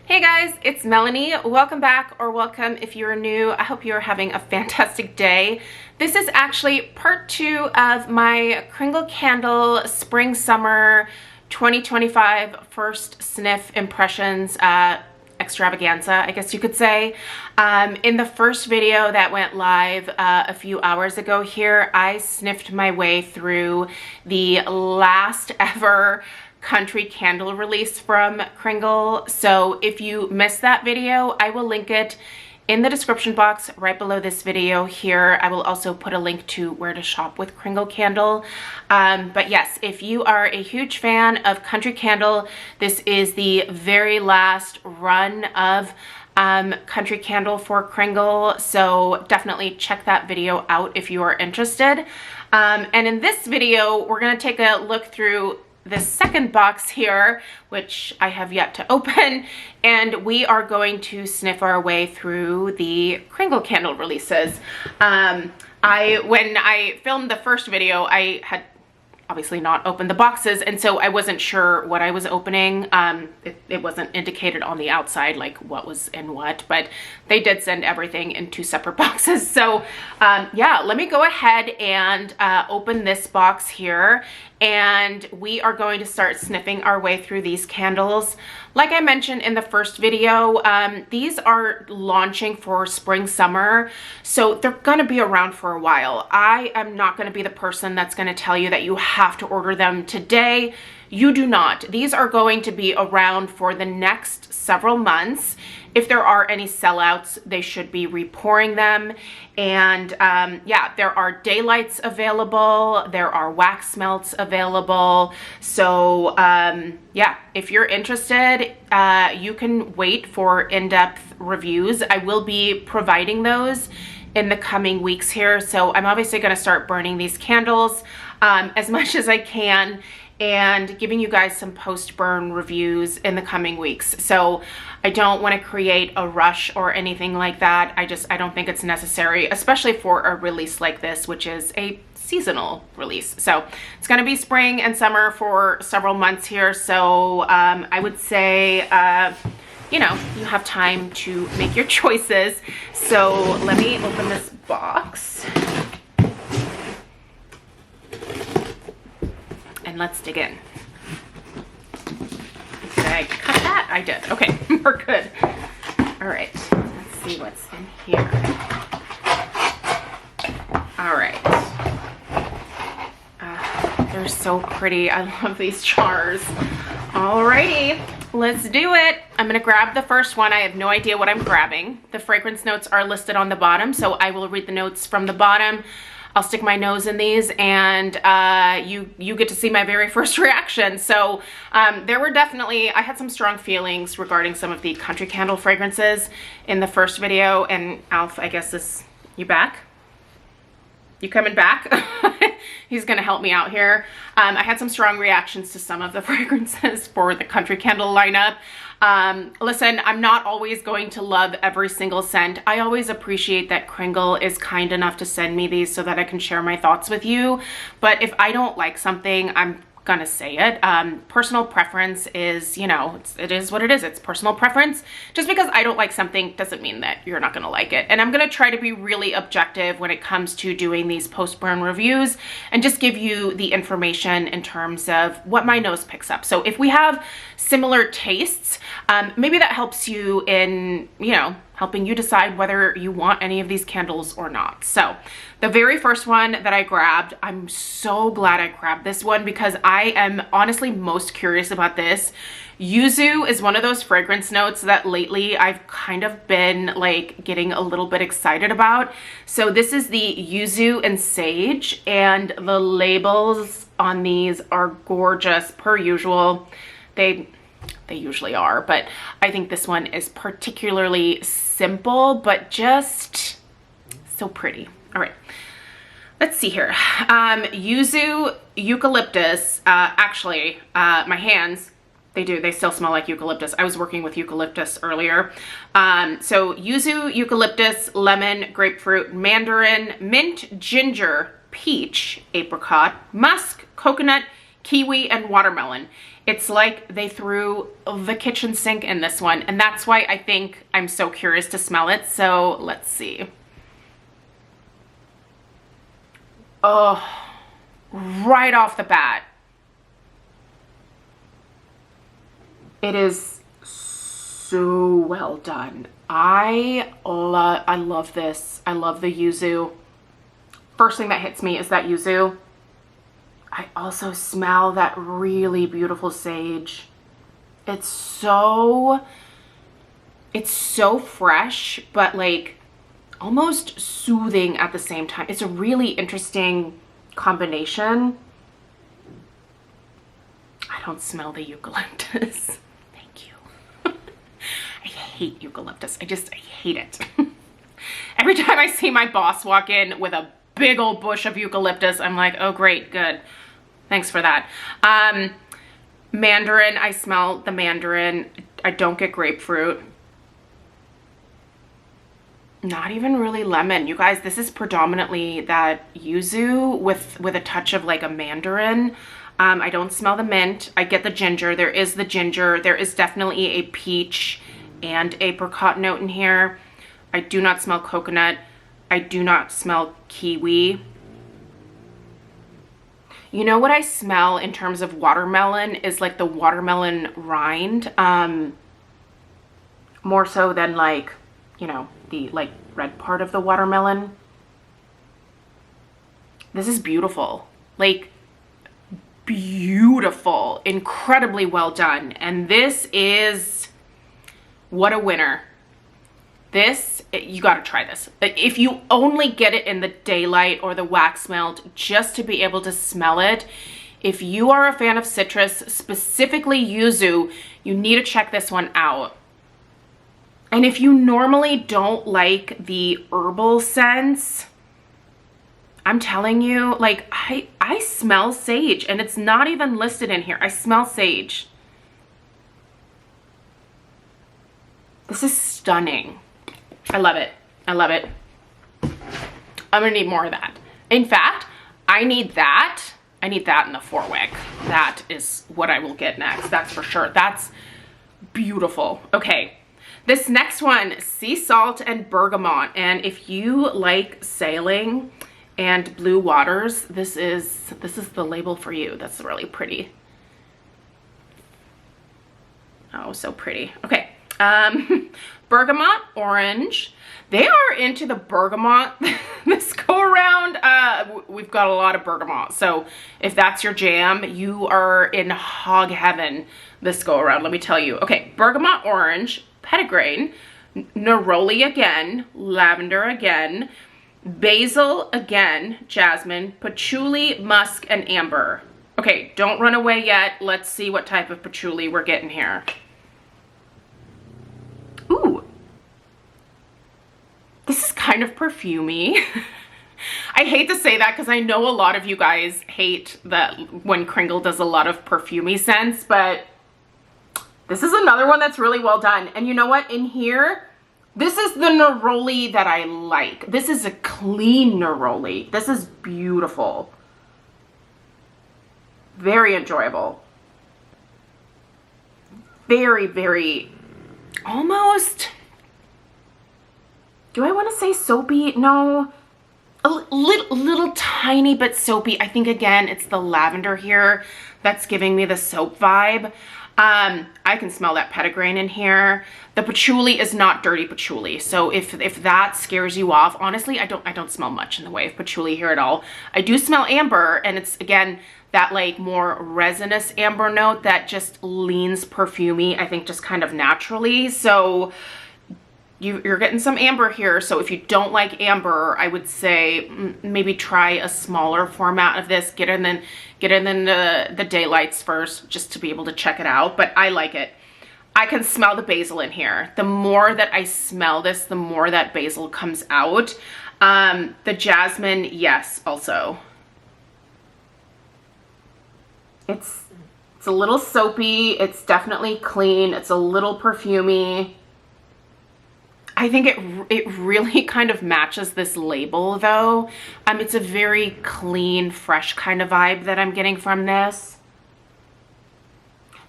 Hey guys, it's Melanie. Welcome back, or welcome if you're new. I hope you're having a fantastic day. This is actually part 2 of my Kringle candle spring summer 2025 first sniff impressions extravaganza, I guess you could say. In the first video that went live a few hours ago here, I sniffed my way through the last ever country candle release from Kringle. So if you missed that video, I will link it in the description box right below this video here. I will also put a link to where to shop with Kringle candle. But yes, if you are a huge fan of country candle, this is the very last run of country candle for Kringle. So definitely check that video out if you are interested. And in this video, we're gonna take a look through the second box here, which I have yet to open, and we are going to sniff our way through the Kringle candle releases. When I filmed the first video, I had obviously not opened the boxes, and so I wasn't sure what I was opening. It wasn't indicated on the outside like what was in what, but they did send everything in 2 separate boxes. So yeah, let me go ahead and open this box here, and we are going to start sniffing our way through these candles. Like I mentioned in the first video, these are launching for spring summer, so they're gonna be around for a while. I am not gonna be the person that's gonna tell you that you have to order them today. You do not. These are going to be around for the next several months. If there are any sellouts, they should be repouring them. And yeah, there are daylights available. There are wax melts available. So yeah, if you're interested, you can wait for in-depth reviews. I will be providing those in the coming weeks here. So I'm obviously going to start burning these candles as much as I can and giving you guys some post-burn reviews in the coming weeks. So I don't want to create a rush or anything like that. I don't think it's necessary, especially for a release like this, which is a seasonal release. So it's going to be spring and summer for several months here. So I would say, you know, you have time to make your choices. So let me open this box. And let's dig in. Did I cut that? I did. Okay, we're good. All right, let's see what's in here. All right. They're so pretty. I love these jars. Alrighty, let's do it. I'm gonna grab the first one. I have no idea what I'm grabbing. The fragrance notes are listed on the bottom, so I will read the notes from the bottom. I'll stick my nose in these, and you get to see my very first reaction. So there were definitely, I had some strong feelings regarding some of the country candle fragrances in the first video. And Alf, I guess you back? You coming back? He's gonna help me out here. I had some strong reactions to some of the fragrances for the country candle lineup. Listen, I'm not always going to love every single scent. I always appreciate that Kringle is kind enough to send me these so that I can share my thoughts with you. But if I don't like something, I'm gonna say it. Personal preference is, you know, it is what it is. It's personal preference. Just because I don't like something doesn't mean that you're not gonna like it. And I'm gonna try to be really objective when it comes to doing these post-burn reviews and just give you the information in terms of what my nose picks up. So if we have similar tastes, maybe that helps you in, you know, helping you decide whether you want any of these candles or not. So the very first one that I grabbed, I'm so glad I grabbed this one because I am honestly most curious about this. Yuzu is one of those fragrance notes that lately I've kind of been like getting a little bit excited about. So this is the Yuzu and Sage, and the labels on these are gorgeous per usual. They usually are, but I think this one is particularly simple, but just so pretty. All right, let's see here. Yuzu, eucalyptus. Actually, my hands, they still smell like eucalyptus. I was working with eucalyptus earlier. So yuzu, eucalyptus, lemon, grapefruit, mandarin, mint, ginger, peach, apricot, musk, coconut, kiwi and watermelon. It's like they threw the kitchen sink in this one, and that's why I think I'm so curious to smell it. So let's see. Oh, right off the bat, it is so well done. I love this. I love the yuzu. First thing that hits me is that yuzu. I also smell that really beautiful sage. It's so fresh, but like almost soothing at the same time. It's a really interesting combination. I don't smell the eucalyptus. Thank you. I hate eucalyptus. I hate it. Every time I see my boss walk in with a big old bush of eucalyptus, I'm like, oh great, good. Thanks for that. Mandarin, I smell the mandarin. I don't get grapefruit. Not even really lemon. You guys, this is predominantly that yuzu with a touch of like a mandarin. I don't smell the mint. I get the ginger. There is the ginger. There is definitely a peach and apricot note in here. I do not smell coconut. I do not smell kiwi. You know what I smell in terms of watermelon is like the watermelon rind. More so than like, you know, the like red part of the watermelon. This is beautiful. Like beautiful, incredibly well done. And this is, what a winner. This, you gotta try this. If you only get it in the daylight or the wax melt just to be able to smell it, if you are a fan of citrus, specifically yuzu, you need to check this one out. And if you normally don't like the herbal scents, I'm telling you, like I smell sage, and it's not even listed in here. I smell sage. This is stunning. I love it. I love it. I'm gonna need more of that. In fact, I need that. I need that in the 4-wick. That is what I will get next. That's for sure. That's beautiful. Okay. This next one, sea salt and bergamot. And if you like sailing and blue waters, this is the label for you. That's really pretty. Oh, so pretty. Okay. Bergamot orange. They are into the bergamot this go around. We've got a lot of bergamot. So if that's your jam, you are in hog heaven this go around, let me tell you. Okay, bergamot orange, petitgrain, neroli again, lavender again, basil again, jasmine, patchouli, musk, and amber. Okay, don't run away yet. Let's see what type of patchouli we're getting here. Ooh, this is kind of perfumey. I hate to say that because I know a lot of you guys hate that when Kringle does a lot of perfumey scents, but this is another one that's really well done. And you know what? In here, this is the neroli that I like. This is a clean neroli. This is beautiful. Very enjoyable. Very, very, almost, do I want to say soapy? No, a little tiny bit soapy. I think again, it's the lavender here that's giving me the soap vibe. I can smell that petitgrain in here. The patchouli is not dirty patchouli. So if that scares you off, honestly, I don't smell much in the way of patchouli here at all. I do smell amber, and it's again, that like more resinous amber note that just leans perfumey, I think just kind of naturally. So you're getting some amber here. So if you don't like amber, I would say maybe try a smaller format of this. Get in the daylights first just to be able to check it out. But I like it. I can smell the basil in here. The more that I smell this, the more that basil comes out. The jasmine, yes, also. It's a little soapy. It's definitely clean. It's a little perfumey. I think it really kind of matches this label though. It's a very clean, fresh kind of vibe that I'm getting from this.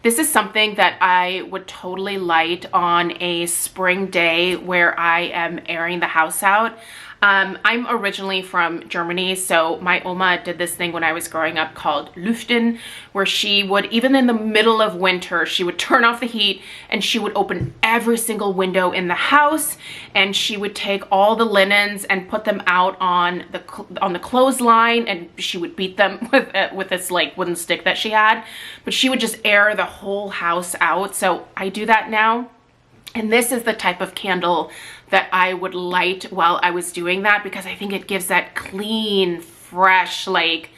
This is something that I would totally light on a spring day where I am airing the house out. I'm originally from Germany, so my Oma did this thing when I was growing up called Lüften, where she would, even in the middle of winter, she would turn off the heat and she would open every single window in the house, and she would take all the linens and put them out on the clothesline, and she would beat them with this like wooden stick that she had, but she would just air the whole house out. So I do that now. And this is the type of candle that I would light while I was doing that, because I think it gives that clean, fresh, like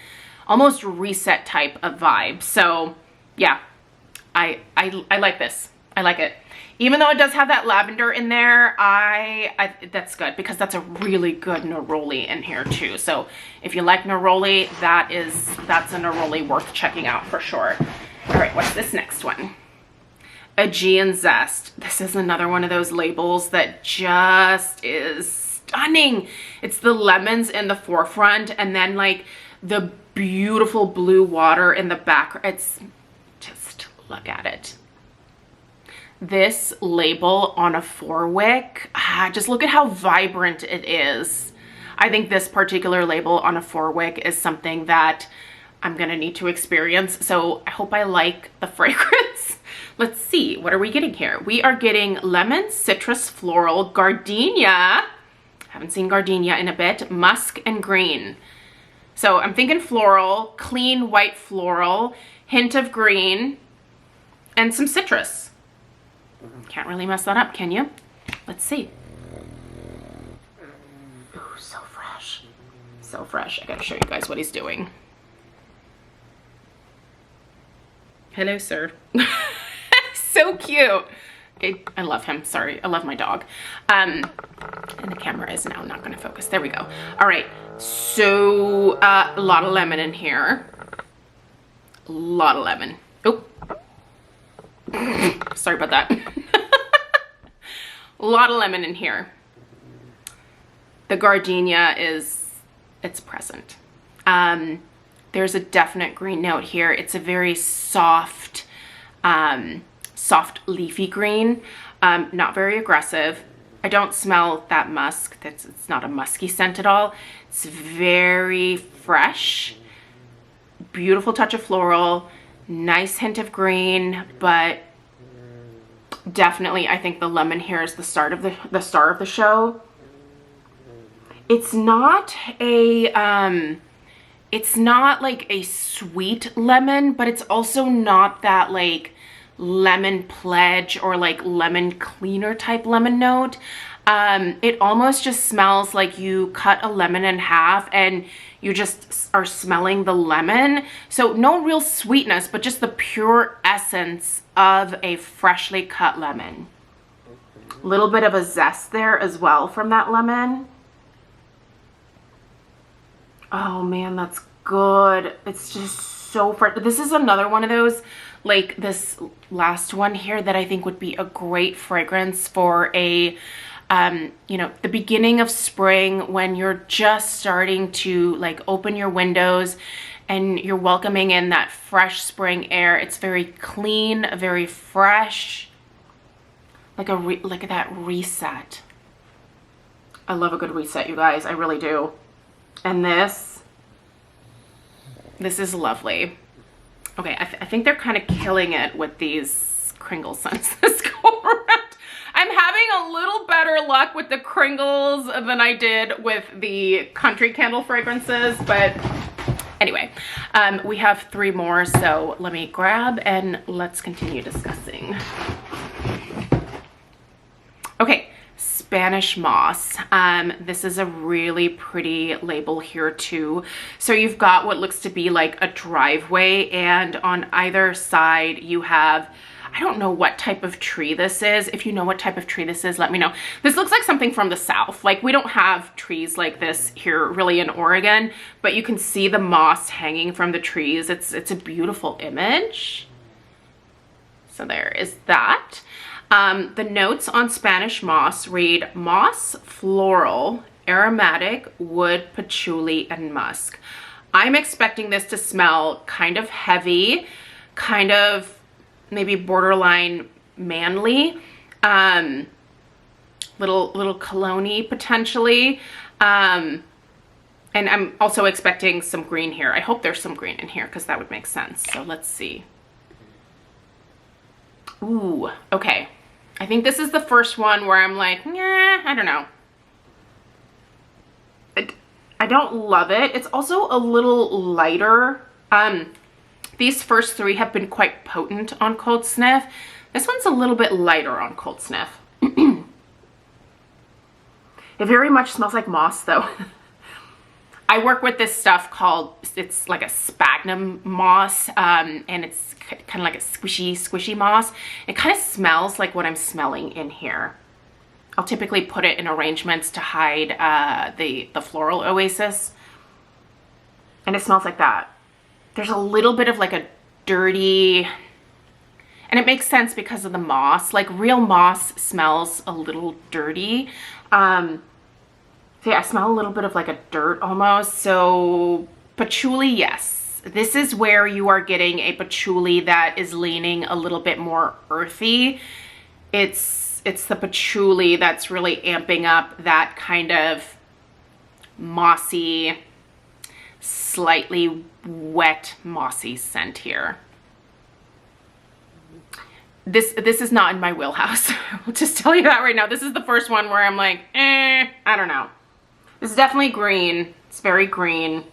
almost reset type of vibe. So yeah, I like this. I like it. Even though it does have that lavender in there, that's good, because that's a really good neroli in here too. So if you like neroli, that's a neroli worth checking out for sure. All right, what's this next one? Aegean Zest. This is another one of those labels that just is stunning. It's the lemons in the forefront and then like the beautiful blue water in the back. It's just, look at it. This label on a 4-wick, just look at how vibrant it is. I think this particular label on a 4-wick is something that I'm gonna need to experience. So I hope I like the fragrance. Let's see, what are we getting here? We are getting lemon, citrus, floral, gardenia. Haven't seen gardenia in a bit. Musk and green. So I'm thinking floral, clean white floral, hint of green, and some citrus. Can't really mess that up, can you? Let's see. Ooh, so fresh. So fresh. I gotta show you guys what he's doing. Hello, sir. So cute. I love him. Sorry, I love my dog. And the camera is now not gonna focus. There we go. All right, so a lot of lemon in here. A lot of lemon. Oh, sorry about that. A lot of lemon in here. The gardenia it's present. There's a definite green note here. It's a very soft, soft leafy green, not very aggressive. I don't smell that musk. It's not a musky scent at all. It's very fresh, beautiful touch of floral, nice hint of green, but definitely I think the lemon here is the star of the show. It's not like a sweet lemon, but it's also not that like lemon pledge or like lemon cleaner type lemon note. It almost just smells like you cut a lemon in half and you just are smelling the lemon. So no real sweetness, but just the pure essence of a freshly cut lemon. A little bit of a zest there as well from that lemon. Oh man, that's good. It's just so fresh. This is another one of those, like this last one here, that I think would be a great fragrance for a, you know, the beginning of spring when you're just starting to like open your windows and you're welcoming in that fresh spring air. It's very clean, very fresh, like like that reset. I love a good reset, you guys. I really do. And this is lovely. Okay, I think they're kind of killing it with these Kringle scents this go around. I'm having a little better luck with the Kringles than I did with the country candle fragrances, but anyway, we have 3 more, so let me grab and let's continue discussing. Okay. Spanish moss. This is a really pretty label here too. So you've got what looks to be like a driveway, and on either side you have, I don't know what type of tree this is. If you know what type of tree this is, let me know. This looks like something from the South. Like we don't have trees like this here really in Oregon, but you can see the moss hanging from the trees. It's a beautiful image. So there is that. The notes on Spanish moss read moss, floral, aromatic, wood, patchouli, and musk. I'm expecting this to smell kind of heavy, kind of maybe borderline manly, little cologne-y potentially. And I'm also expecting some green here. I hope there's some green in here because that would make sense. So let's see. Ooh, okay. I think this is the first one where I'm like, yeah, I don't know. I don't love it. It's also a little lighter. These first three have been quite potent on cold sniff. This one's a little bit lighter on cold sniff. It very much smells like moss though. I work with this stuff called, it's like a sphagnum moss, and it's kind of like a squishy moss. It kind of smells like what I'm smelling in here. I'll typically put it in arrangements to hide the floral oasis. And it smells like that. There's a little bit of like a dirty, and it makes sense because of the moss. Like real moss smells a little dirty. So yeah, I smell a little bit of like a dirt almost. So patchouli, yes. This is where you are getting a patchouli that is leaning a little bit more earthy. It's the patchouli that's really amping up that kind of mossy, slightly wet, mossy scent here. This is not in my wheelhouse. I'll just tell you that right now. This is the first one where I'm like, I don't know. This is definitely green. It's very green.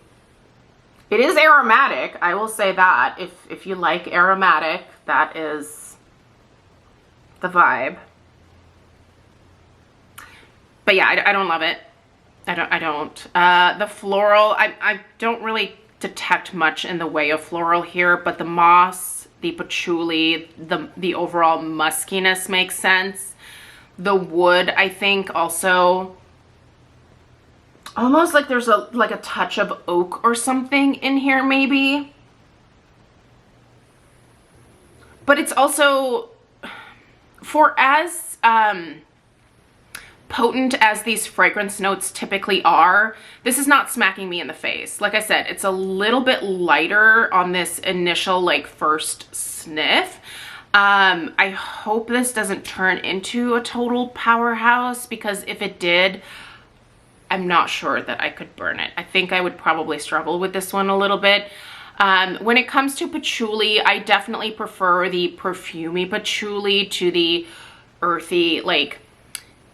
It is aromatic. I will say that. If you like aromatic, that is the vibe. But yeah, I don't love it. I don't. The floral, I don't really detect much in the way of floral here, but the moss, the patchouli, the overall muskiness makes sense. The wood, I think, also almost like there's a touch of oak or something in here maybe. But it's also, for as potent as these fragrance notes typically are, this is not smacking me in the face. Like I said, it's a little bit lighter on this initial like first sniff. I hope this doesn't turn into a total powerhouse, because if it did, I'm not sure that I could burn it. I think I would probably struggle with this one a little bit. When it comes to patchouli, I definitely prefer the perfumey patchouli to the earthy, like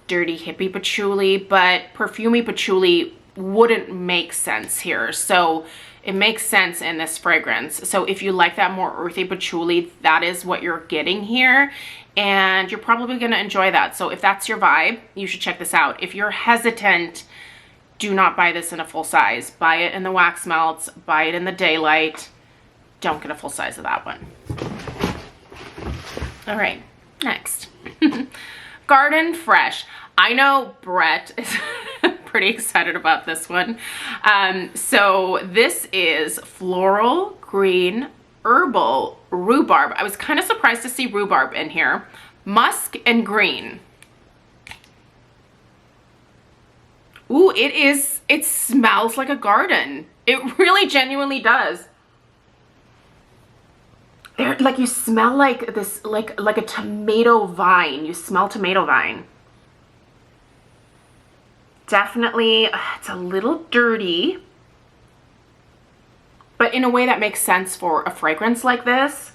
dirty hippie patchouli, but perfumey patchouli wouldn't make sense here. So it makes sense in this fragrance. So if you like that more earthy patchouli, that is what you're getting here. And you're probably gonna enjoy that. So if that's your vibe, you should check this out. If you're hesitant, do not buy this in a full size. Buy it in the wax melts, buy it in the daylight. Don't get a full size of that one. All right, next. Garden Fresh. I know Brett is pretty excited about this one. So this is Floral Green Herbal Rhubarb. I was kind of surprised to see rhubarb in here. Musk and green. Ooh, it smells like a garden. It really genuinely does. Like you smell like this, like a tomato vine. You smell tomato vine. Definitely, it's a little dirty, but in a way that makes sense for a fragrance like this.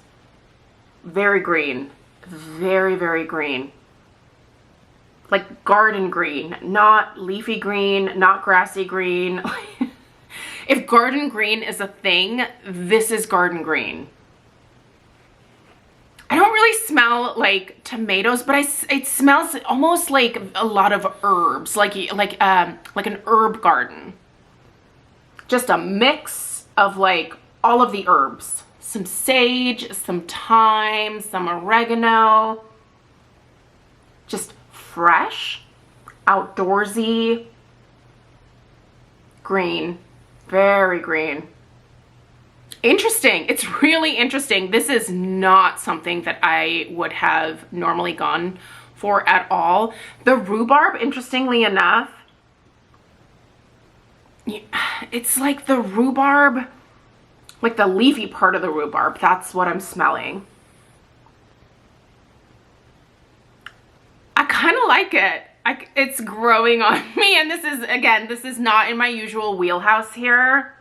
Very green, very, very green. Like garden green, not leafy green, not grassy green. If garden green is a thing, this is garden green. I don't really smell like tomatoes, but it smells almost like a lot of herbs, like an herb garden. Just a mix of like all of the herbs. Some sage, some thyme, some oregano. Just fresh, outdoorsy, green, very green. Interesting. It's really interesting. This is not something that I would have normally gone for at all. The rhubarb, interestingly enough, it's like the rhubarb, like the leafy part of the rhubarb. That's what I'm smelling. like it. It's growing on me, and this is, again, this is not in my usual wheelhouse here.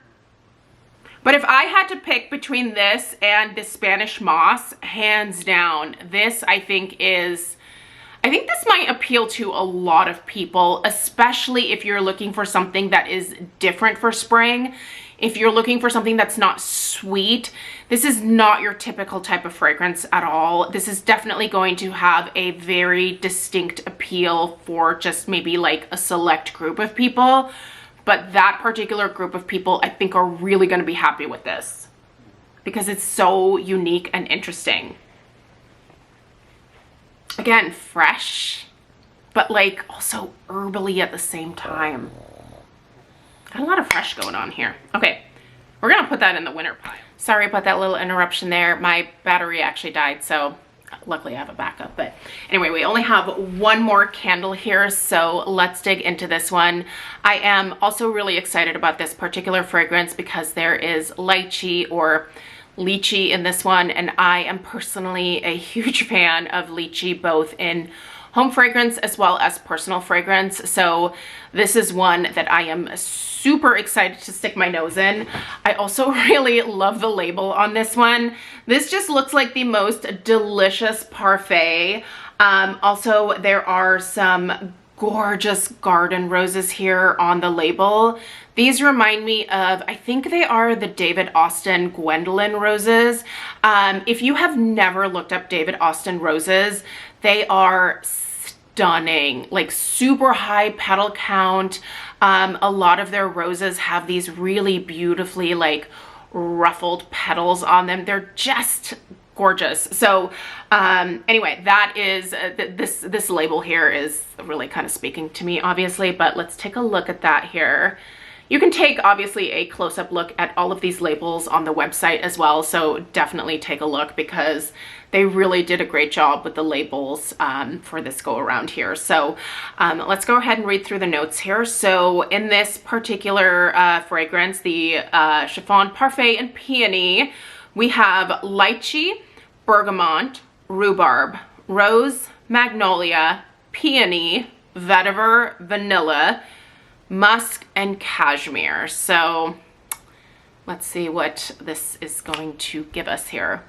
But if I had to pick between this and the Spanish moss, hands down, this I think this might appeal to a lot of people, especially if you're looking for something that is different for spring. If you're looking for something that's not sweet, this is not your typical type of fragrance at all. This is definitely going to have a very distinct appeal for just maybe like a select group of people. But that particular group of people, I think, are really going to be happy with this because it's so unique and interesting. Again, fresh, but like also herbally at the same time. Got a lot of fresh going on here. Okay, we're gonna put that in the winter pile. Sorry about that little interruption there. My battery actually died, so luckily I have a backup. But anyway, we only have one more candle here, so let's dig into this one. I am also really excited about this particular fragrance because there is lychee or lychee in this one, and I am personally a huge fan of lychee, both in home fragrance as well as personal fragrance. So this is one that I am super excited to stick my nose in. I also really love the label on this one. This just looks like the most delicious parfait. Also, there are some gorgeous garden roses here on the label. These remind me of, I think they are the David Austin Gwendolyn roses. If you have never looked up David Austin roses, they are stunning, like super high petal count. A lot of their roses have these really beautifully like ruffled petals on them. They're just gorgeous. So anyway, that is this label here is really kind of speaking to me, obviously, but let's take a look at that here. You can take obviously a close-up look at all of these labels on the website as well, so definitely take a look because they really did a great job with the labels for this go around here. So let's go ahead and read through the notes here. So in this particular fragrance, the Chiffon Parfait and Peony, we have lychee, bergamot, rhubarb, rose, magnolia, peony, vetiver, vanilla, musk, and cashmere. So let's see what this is going to give us here.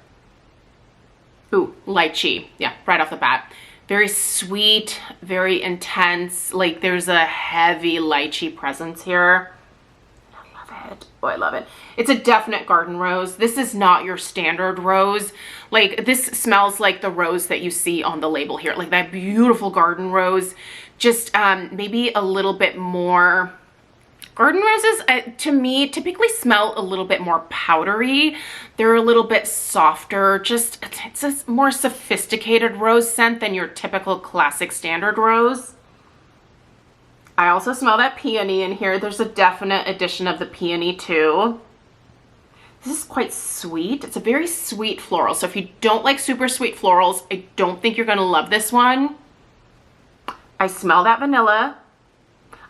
Ooh, lychee. Yeah, right off the bat. Very sweet, very intense. Like there's a heavy lychee presence here. I love it. Oh, I love it. It's a definite garden rose. This is not your standard rose. Like this smells like the rose that you see on the label here. Like that beautiful garden rose. Just maybe a little bit more. Garden roses, to me, typically smell a little bit more powdery. They're a little bit softer. Just, it's a more sophisticated rose scent than your typical classic standard rose. I also smell that peony in here. There's a definite addition of the peony too. This is quite sweet. It's a very sweet floral. So if you don't like super sweet florals, I don't think you're gonna love this one. I smell that vanilla.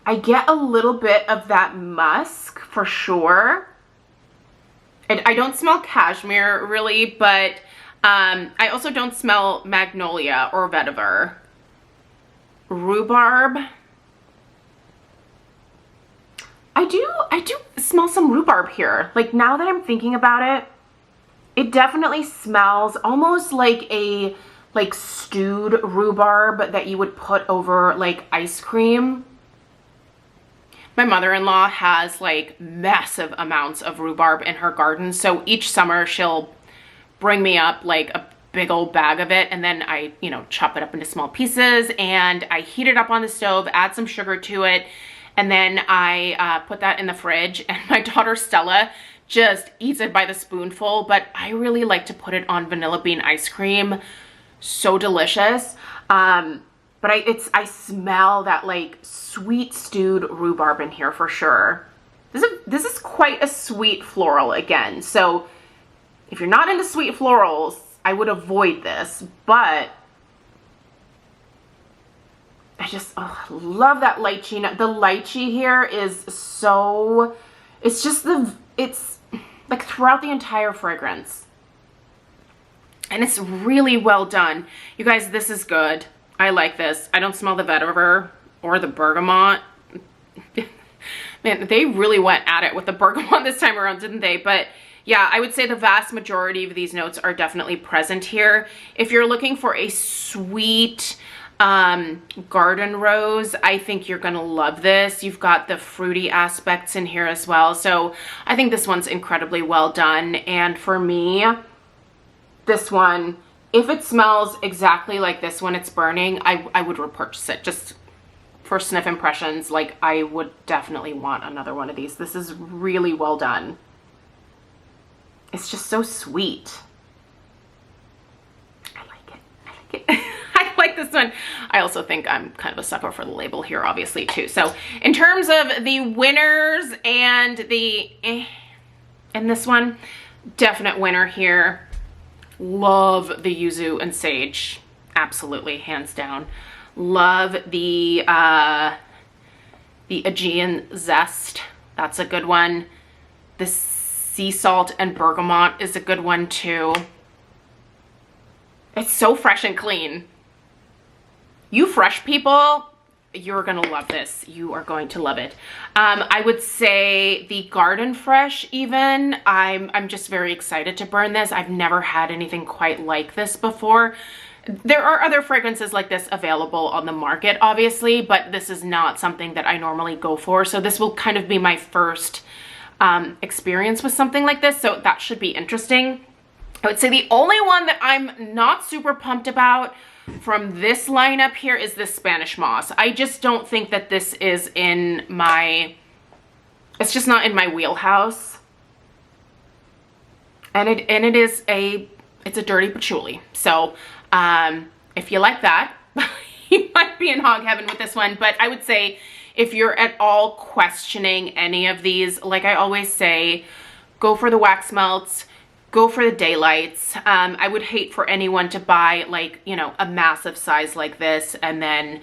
I get a little bit of that musk for sure. And I don't smell cashmere really, but I also don't smell magnolia or vetiver. Rhubarb. I do smell some rhubarb here. Like now that I'm thinking about it, it definitely smells almost like a stewed rhubarb that you would put over like ice cream. My mother-in-law has like massive amounts of rhubarb in her garden. So each summer she'll bring me up like a big old bag of it. And then I, chop it up into small pieces and I heat it up on the stove, add some sugar to it. And then I put that in the fridge, and my daughter Stella just eats it by the spoonful. But I really like to put it on vanilla bean ice cream. So delicious. But I smell that like sweet stewed rhubarb in here for sure. This is quite a sweet floral again. So if you're not into sweet florals, I would avoid this, but I just love that lychee. The lychee here is so, it's like throughout the entire fragrance. And it's really well done. You guys, this is good. I like this. I don't smell the vetiver or the bergamot. Man, they really went at it with the bergamot this time around, didn't they? But yeah, I would say the vast majority of these notes are definitely present here. If you're looking for a sweet garden rose, I think you're gonna love this. You've got the fruity aspects in here as well. So I think this one's incredibly well done. And for me, this one, if it smells exactly like this when it's burning, I would repurchase it. Just for sniff impressions, like I would definitely want another one of these. This is really well done. It's just so sweet. I like it. I like it. I like this one. I also think I'm kind of a sucker for the label here, obviously, too. So in terms of the winners and the and this one, definite winner here. Love the yuzu and sage. Absolutely, hands down. Love the Aegean zest. That's a good one. The sea salt and bergamot is a good one too. It's so fresh and clean. You fresh people, you're gonna love this. You are going to love it. I would say the Garden Fresh even. I'm just very excited to burn this. I've never had anything quite like this before. There are other fragrances like this available on the market, obviously, but this is not something that I normally go for. So this will kind of be my first experience with something like this. So that should be interesting. I would say the only one that I'm not super pumped about from this lineup here is this Spanish Moss. I just don't think that this is in my, it's just not in my wheelhouse. And it's a dirty patchouli. So if you like that, you might be in hog heaven with this one. But I would say if you're at all questioning any of these, like I always say, go for the wax melts, go for the daylights. I would hate for anyone to buy like, you know, a massive size like this and then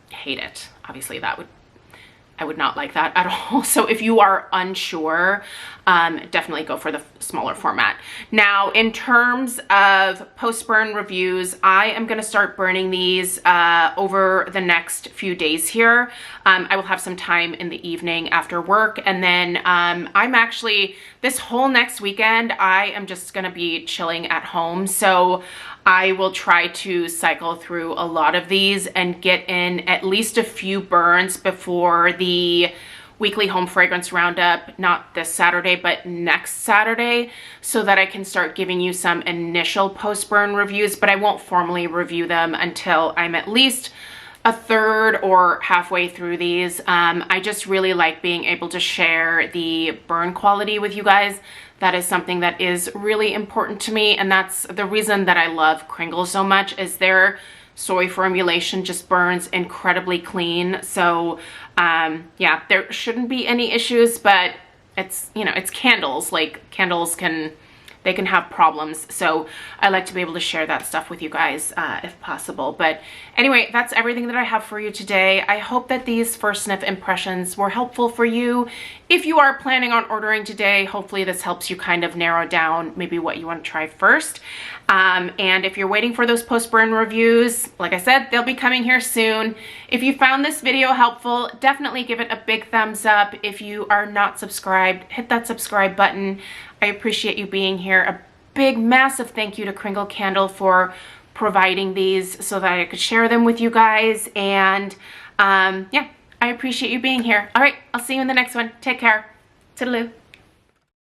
hate it. Obviously I would not like that at all. So if you are unsure, definitely go for the smaller format. Now, in terms of post-burn reviews, I am going to start burning these over the next few days here. I will have some time in the evening after work, and then I'm actually, this whole next weekend, I am just going to be chilling at home. So I will try to cycle through a lot of these and get in at least a few burns before the weekly home fragrance roundup, not this Saturday, but next Saturday, so that I can start giving you some initial post-burn reviews, but I won't formally review them until I'm at least a third or halfway through these. I just really like being able to share the burn quality with you guys. That is something that is really important to me, and that's the reason that I love Kringle so much, is their soy formulation just burns incredibly clean. So yeah, there shouldn't be any issues, but it's, you know, it's candles. Like candles they can have problems. So I like to be able to share that stuff with you guys if possible. But anyway, that's everything that I have for you today. I hope that these first sniff impressions were helpful for you. If you are planning on ordering today, hopefully this helps you kind of narrow down maybe what you want to try first. And if you're waiting for those post-burn reviews, like I said, they'll be coming here soon. If you found this video helpful, definitely give it a big thumbs up. If you are not subscribed, hit that subscribe button. I appreciate you being here. A big, massive thank you to Kringle Candle for providing these so that I could share them with you guys. And yeah, I appreciate you being here. All right, I'll see you in the next one. Take care. Toodaloo.